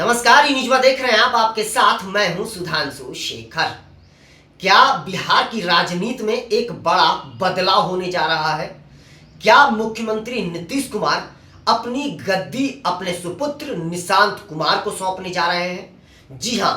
नमस्कार, ई न्यूज़ देख रहे हैं आप। आपके साथ मैं हूं सुधांशु शेखर। क्या बिहार की राजनीति में एक बड़ा बदलाव होने जा रहा है? क्या मुख्यमंत्री नीतीश कुमार अपनी गद्दी अपने सुपुत्र निशांत कुमार को सौंपने जा रहे हैं? जी हां,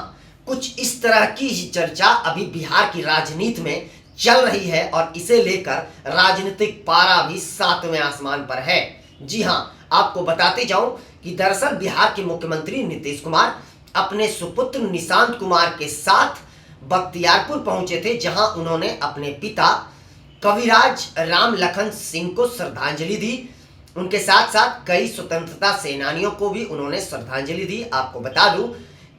कुछ इस तरह की ही चर्चा अभी बिहार की राजनीति में चल रही है और इसे लेकर राजनीतिक पारा भी सातवें आसमान पर है। जी हां, आपको बताते जाऊं कि दरअसल बिहार के मुख्यमंत्री नीतीश कुमार अपने सुपुत्र निशांत कुमार के साथ बख्तियारपुर पहुंचे थे, जहां उन्होंने अपने पिता कविराज राम लखन सिंह को श्रद्धांजलि दी। उनके साथ साथ कई स्वतंत्रता सेनानियों को भी उन्होंने श्रद्धांजलि दी। आपको बता दूं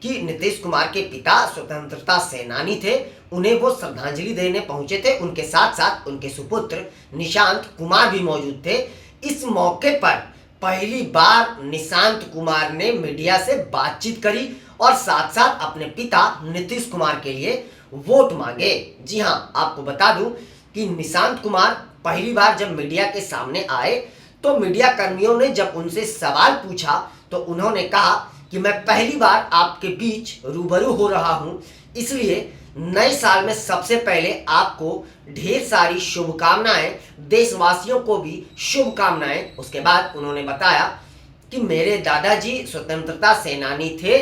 कि नीतीश कुमार के पिता स्वतंत्रता सेनानी थे, उन्हें वो श्रद्धांजलि देने पहुंचे थे। उनके साथ साथ उनके सुपुत्र निशांत कुमार भी मौजूद थे। इस मौके पर पहली बार निशांत कुमार ने मीडिया से बातचीत करी और साथ साथ अपने पिता नीतीश कुमार के लिए वोट मांगे। जी हां, आपको बता दूं कि निशांत कुमार पहली बार जब मीडिया के सामने आए तो मीडिया कर्मियों ने जब उनसे सवाल पूछा तो उन्होंने कहा कि मैं पहली बार आपके बीच रूबरू हो रहा हूं, इसलिए नए साल में सबसे पहले आपको ढेर सारी शुभकामनाएं, देशवासियों को भी शुभकामनाएं। उसके बाद उन्होंने बताया कि मेरे दादाजी स्वतंत्रता सेनानी थे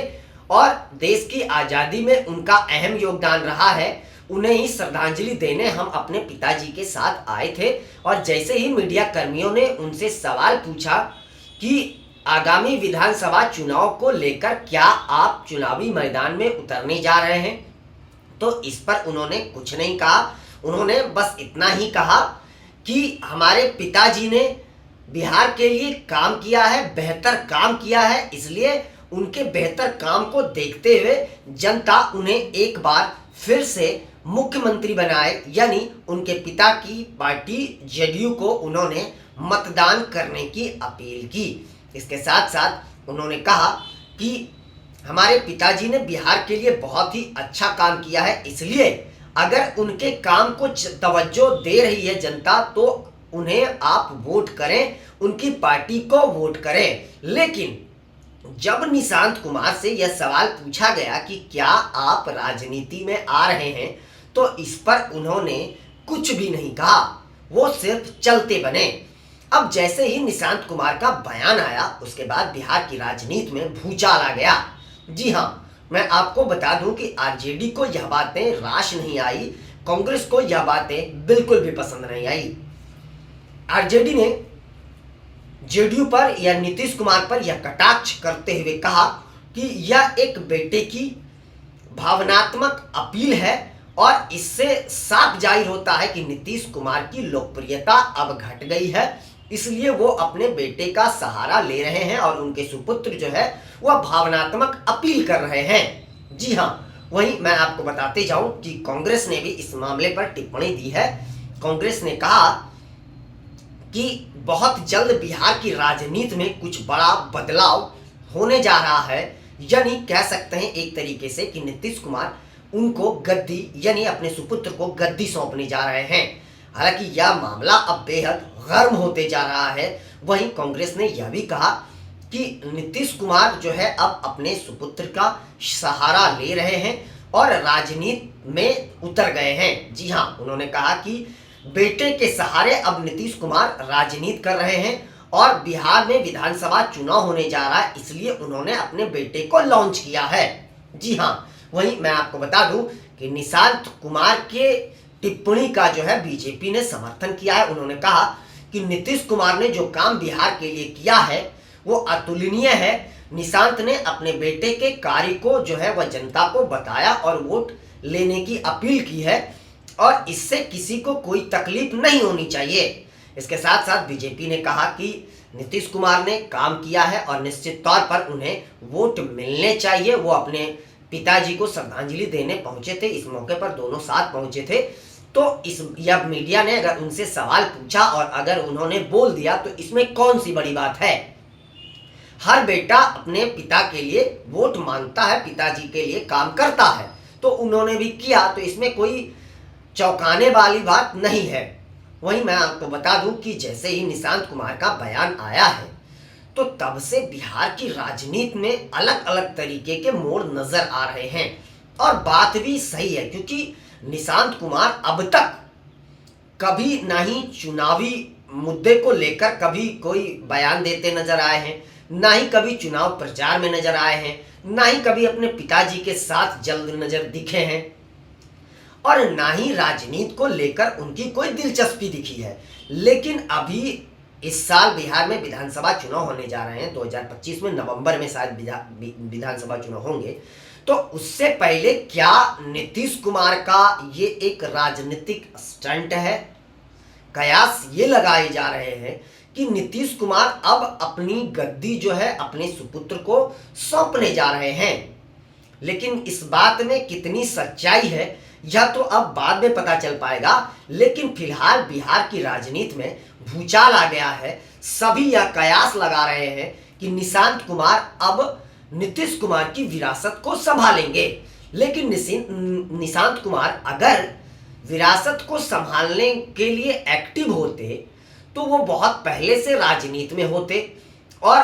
और देश की आज़ादी में उनका अहम योगदान रहा है। उन्हें ही श्रद्धांजलि देने हम अपने पिताजी के साथ आए थे। और जैसे ही मीडिया कर्मियों ने उनसे सवाल पूछा कि आगामी विधानसभा चुनाव को लेकर क्या आप चुनावी मैदान में उतरने जा रहे हैं, तो इस पर उन्होंने कुछ नहीं कहा। उन्होंने बस इतना ही कहा कि हमारे पिताजी ने बिहार के लिए काम किया है, बेहतर काम किया है, इसलिए उनके बेहतर काम को देखते हुए जनता उन्हें एक बार फिर से मुख्यमंत्री बनाए, यानी उनके पिता की पार्टी जेडीयू को उन्होंने मतदान करने की अपील की। इसके साथ साथ उन्होंने कहा कि हमारे पिताजी ने बिहार के लिए बहुत ही अच्छा काम किया है, इसलिए अगर उनके काम को तवज्जो दे रही है जनता तो उन्हें आप वोट करें, उनकी पार्टी को वोट करें। लेकिन जब निशांत कुमार से यह सवाल पूछा गया कि क्या आप राजनीति में आ रहे हैं, तो इस पर उन्होंने कुछ भी नहीं कहा, वो सिर्फ चलते बने। अब जैसे ही निशांत कुमार का बयान आया उसके बाद बिहार की राजनीति में भूचाल आ गया। जी हां, मैं आपको बता दूं कि आरजेडी को यह बातें राश नहीं आई, कांग्रेस को यह बातें बिल्कुल भी पसंद नहीं आई। आरजेडी ने जेडीयू पर या नीतीश कुमार पर यह कटाक्ष करते हुए कहा कि यह एक बेटे की भावनात्मक अपील है और इससे साफ जाहिर होता है कि नीतीश कुमार की लोकप्रियता अब घट गई है, इसलिए वो अपने बेटे का सहारा ले रहे हैं और उनके सुपुत्र जो है वह भावनात्मक अपील कर रहे हैं। जी हां, वहीं मैं आपको बताते जाऊं कि कांग्रेस ने भी इस मामले पर टिप्पणी दी है। कांग्रेस ने कहा कि बहुत जल्द बिहार की राजनीति में कुछ बड़ा बदलाव होने जा रहा है, यानी कह सकते हैं एक तरीके से कि नीतीश कुमार उनको गद्दी यानी अपने सुपुत्र को गद्दी सौंपने जा रहे हैं। हालांकि यह मामला अब बेहद गर्म होते जा रहा है। वहीं कांग्रेस ने यह भी कहा कि नीतीश कुमार जो है अब अपने सुपुत्र का सहारा ले रहे हैं और राजनीति में उतर गए हैं। जी हां, उन्होंने कहा कि बेटे के सहारे अब नीतीश कुमार राजनीति कर रहे हैं और बिहार में विधानसभा चुनाव होने जा रहा है, इसलिए उन्होंने अपने बेटे को लॉन्च किया है। जी हां, वहीं मैं आपको बता दूं कि निशांत कुमार के टिप्पणी का जो है बीजेपी ने समर्थन किया है। उन्होंने कहा कि नीतीश कुमार ने जो काम बिहार के लिए किया है वो अतुलनीय है। निशांत ने अपने बेटे के कार्य को जो है वह जनता को बताया और वोट लेने की अपील की है और इससे किसी को कोई तकलीफ नहीं होनी चाहिए। इसके साथ साथ बीजेपी ने कहा कि नीतीश कुमार ने काम किया है और निश्चित तौर पर उन्हें वोट मिलने चाहिए। वो अपने पिताजी को श्रद्धांजलि देने पहुंचे थे, इस मौके पर दोनों साथ पहुंचे थे। तो यह मीडिया ने अगर उनसे सवाल पूछा और अगर उन्होंने बोल दिया तो इसमें कौन सी बड़ी बात है। हर बेटा अपने पिता के लिए वोट मांगता है, पिताजी के लिए काम करता है, तो उन्होंने भी किया, तो इसमें कोई चौंकाने वाली बात नहीं है। वहीं मैं आपको बता दूं कि जैसे ही निशांत कुमार का बयान आया है तो तब से बिहार की राजनीति में अलग अलग तरीके के मोड़ नजर आ रहे हैं। और बात भी सही है, क्योंकि निशांत कुमार अब तक कभी ना ही चुनावी मुद्दे को लेकर कभी कोई बयान देते नजर आए हैं, ना ही कभी चुनाव प्रचार में नजर आए हैं, ना ही कभी अपने पिताजी के साथ जल्द नजर दिखे हैं, और ना ही राजनीति को लेकर उनकी कोई दिलचस्पी दिखी है। लेकिन अभी इस साल बिहार में विधानसभा चुनाव होने जा रहे हैं, 2025 में नवंबर में शायद विधानसभा चुनाव होंगे। तो उससे पहले क्या नीतीश कुमार का ये एक राजनीतिक स्टंट है? कयास ये लगाए जा रहे हैं कि नीतीश कुमार अब अपनी गद्दी जो है अपने सुपुत्र को सौंपने जा रहे हैं। लेकिन इस बात में कितनी सच्चाई है यह तो अब बाद में पता चल पाएगा। लेकिन फिलहाल बिहार की राजनीति में भूचाल आ गया है। सभी यह कयास लगा रहे हैं कि निशांत कुमार अब नीतीश कुमार की विरासत को संभालेंगे। लेकिन निशांत कुमार अगर विरासत को संभालने के लिए एक्टिव होते तो वो बहुत पहले से राजनीति में होते और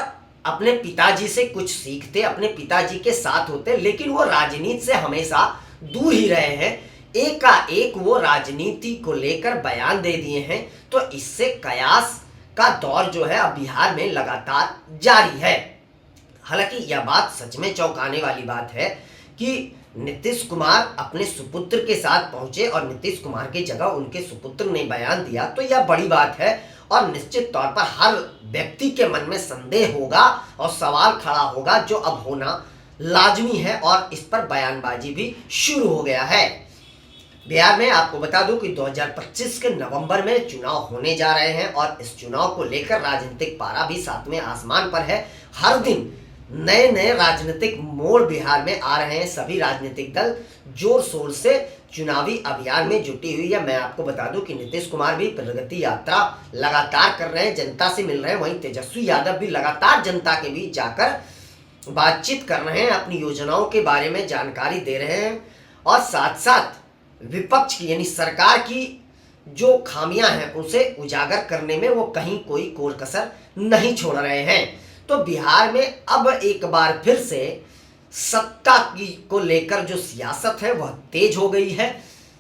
अपने पिताजी से कुछ सीखते, अपने पिताजी के साथ होते। लेकिन वो राजनीति से हमेशा दूर ही रहे हैं। एकाएक वो राजनीति को लेकर बयान दे दिए हैं। तो इससे कयास का दौर जो है अब बिहार में लगातार जारी है। हालांकि यह बात सच में चौंकाने वाली बात है कि नीतीश कुमार अपने सुपुत्र के साथ पहुंचे और नीतीश कुमार की जगह उनके सुपुत्र ने बयान दिया, तो यह बड़ी बात है। और निश्चित तौर पर हर व्यक्ति के मन में संदेह होगा और सवाल खड़ा होगा, जो अब होना लाजमी है। और इस पर बयानबाजी भी शुरू हो गया है। बिहार में आपको बता दूं कि 2025 के नवंबर में चुनाव होने जा रहे हैं और इस चुनाव को लेकर राजनीतिक पारा भी सातवें आसमान पर है। हर दिन नए नए राजनीतिक मोड़ बिहार में आ रहे हैं। सभी राजनीतिक दल जोर शोर से चुनावी अभियान में जुटी हुई है। मैं आपको बता दूं कि नीतीश कुमार भी प्रगति यात्रा लगातार कर रहे हैं, जनता से मिल रहे हैं। वहीं तेजस्वी यादव भी लगातार जनता के बीच जाकर बातचीत कर रहे हैं, अपनी योजनाओं के बारे में जानकारी दे रहे हैं और साथ साथ विपक्ष की यानी सरकार की जो खामियां हैं उसे उजागर करने में वो कहीं कोई कोर कसर नहीं छोड़ रहे हैं। तो बिहार में अब एक बार फिर से सत्ता की को लेकर जो सियासत है वह तेज हो गई है।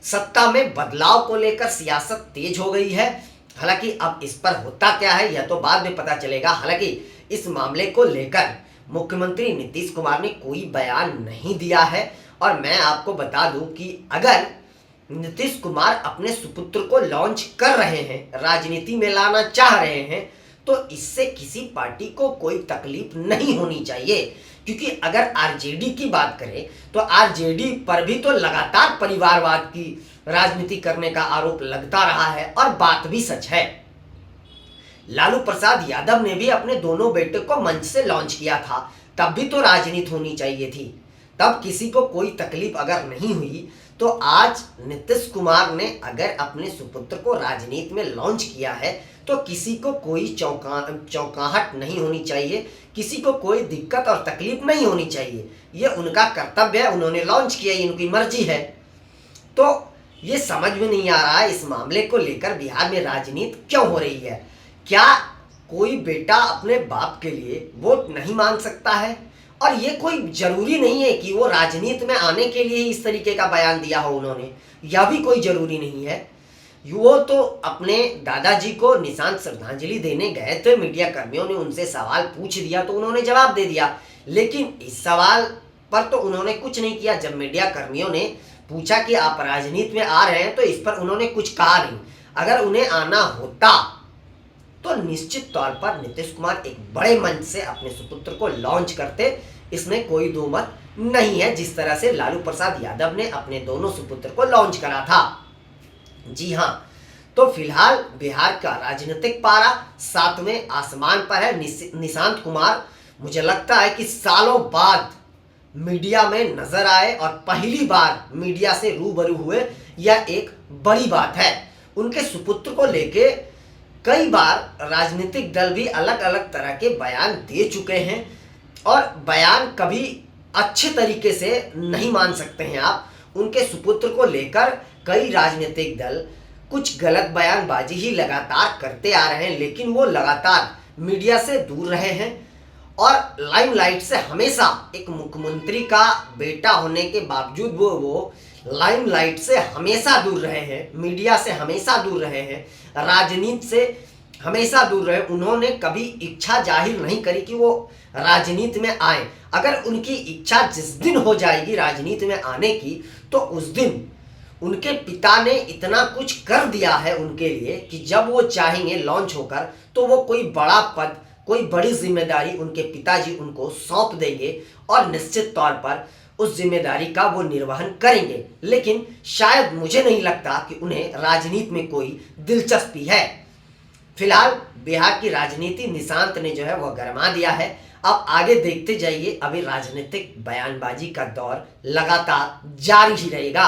सत्ता में बदलाव को लेकर सियासत तेज हो गई है। हालांकि अब इस पर होता क्या है यह तो बाद में पता चलेगा। हालांकि इस मामले को लेकर मुख्यमंत्री नीतीश कुमार ने कोई बयान नहीं दिया है। और मैं आपको बता दूं कि अगर नीतीश कुमार अपने सुपुत्र को लॉन्च कर रहे हैं, राजनीति में लाना चाह रहे हैं, तो इससे किसी पार्टी को कोई तकलीफ नहीं होनी चाहिए। क्योंकि अगर आरजेडी की बात करें तो आरजेडी पर भी तो लगातार परिवारवाद की राजनीति करने का आरोप लगता रहा है और बात भी सच है। लालू प्रसाद यादव ने भी अपने दोनों बेटे को मंच से लॉन्च किया था, तब भी तो राजनीति होनी चाहिए थी, तब किसी को कोई तकलीफ अगर नहीं हुई। तो आज नीतीश कुमार ने अगर अपने सुपुत्र को राजनीति में लॉन्च किया है तो किसी को कोई चौंकाहट नहीं होनी चाहिए, किसी को कोई दिक्कत और तकलीफ नहीं होनी चाहिए। ये उनका कर्तव्य है, उन्होंने लॉन्च किया, ये उनकी मर्जी है। तो ये समझ में नहीं आ रहा है इस मामले को लेकर बिहार में राजनीति क्यों हो रही है। क्या कोई बेटा अपने बाप के लिए वोट नहीं मांग सकता है? और ये कोई जरूरी नहीं है कि वो राजनीति में आने के लिए इस तरीके का बयान दिया हो उन्होंने, यह भी कोई जरूरी नहीं है। वो तो अपने दादाजी को निशांत श्रद्धांजलि देने गए थे, मीडिया कर्मियों ने उनसे सवाल पूछ दिया तो उन्होंने जवाब दे दिया। लेकिन इस सवाल पर तो उन्होंने कुछ नहीं किया। जब मीडिया कर्मियों ने पूछा कि आप राजनीति में आ रहे हैं तो इस पर उन्होंने कुछ कहा नहीं। अगर उन्हें आना होता तो निश्चित तौर पर नीतीश कुमार एक बड़े मंच से अपने सुपुत्र को लॉन्च करते, इसमें कोई दो मत नहीं है। जिस तरह से लालू प्रसाद यादव ने अपने दोनों सुपुत्र को लॉन्च करा था। जी हाँ, तो फिलहाल बिहार का राजनीतिक पारा सातवें आसमान पर है। निशांत कुमार मुझे लगता है कि सालों बाद मीडिया में नजर आए और पहली बार मीडिया से रूबरू हुए, यह एक बड़ी बात है। उनके सुपुत्र को लेके कई बार राजनीतिक दल भी अलग अलग तरह के बयान दे चुके हैं और बयान कभी अच्छे तरीके से नहीं मान सकते हैं आप। उनके सुपुत्र को लेकर कई राजनीतिक दल कुछ गलत बयानबाजी ही लगातार करते आ रहे हैं, लेकिन वो लगातार मीडिया से दूर रहे हैं और लाइमलाइट से हमेशा, एक मुख्यमंत्री का बेटा होने के बावजूद वो लाइमलाइट से हमेशा दूर रहे हैं, मीडिया से हमेशा दूर रहे हैं, राजनीति से हमेशा दूर रहे। उन्होंने कभी इच्छा जाहिर नहीं करी कि वो राजनीति में आए। अगर उनकी इच्छा जिस दिन हो जाएगी राजनीति में आने की, तो उस दिन उनके पिता ने इतना कुछ कर दिया है उनके लिए कि जब वो चाहेंगे लॉन्च होकर तो वो कोई बड़ा पद, कोई बड़ी जिम्मेदारी उनके पिताजी उनको सौंप देंगे और निश्चित तौर पर उस जिम्मेदारी का वो निर्वहन करेंगे। लेकिन शायद मुझे नहीं लगता कि उन्हें राजनीति में कोई दिलचस्पी है। फिलहाल बिहार की राजनीति निशांत ने जो है वह गरमा दिया है। अब आगे देखते जाइए, अभी राजनीतिक बयानबाजी का दौर लगातार जारी ही रहेगा।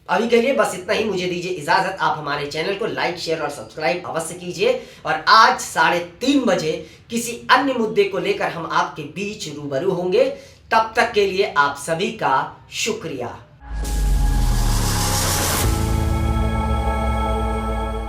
अभी के लिए बस इतना ही, मुझे दीजिए इजाजत। आप हमारे चैनल को लाइक, शेयर और सब्सक्राइब अवश्य कीजिए और आज 3:30 बजे किसी अन्य मुद्दे को लेकर हम आपके बीच रूबरू होंगे। तब तक के लिए आप सभी का शुक्रिया।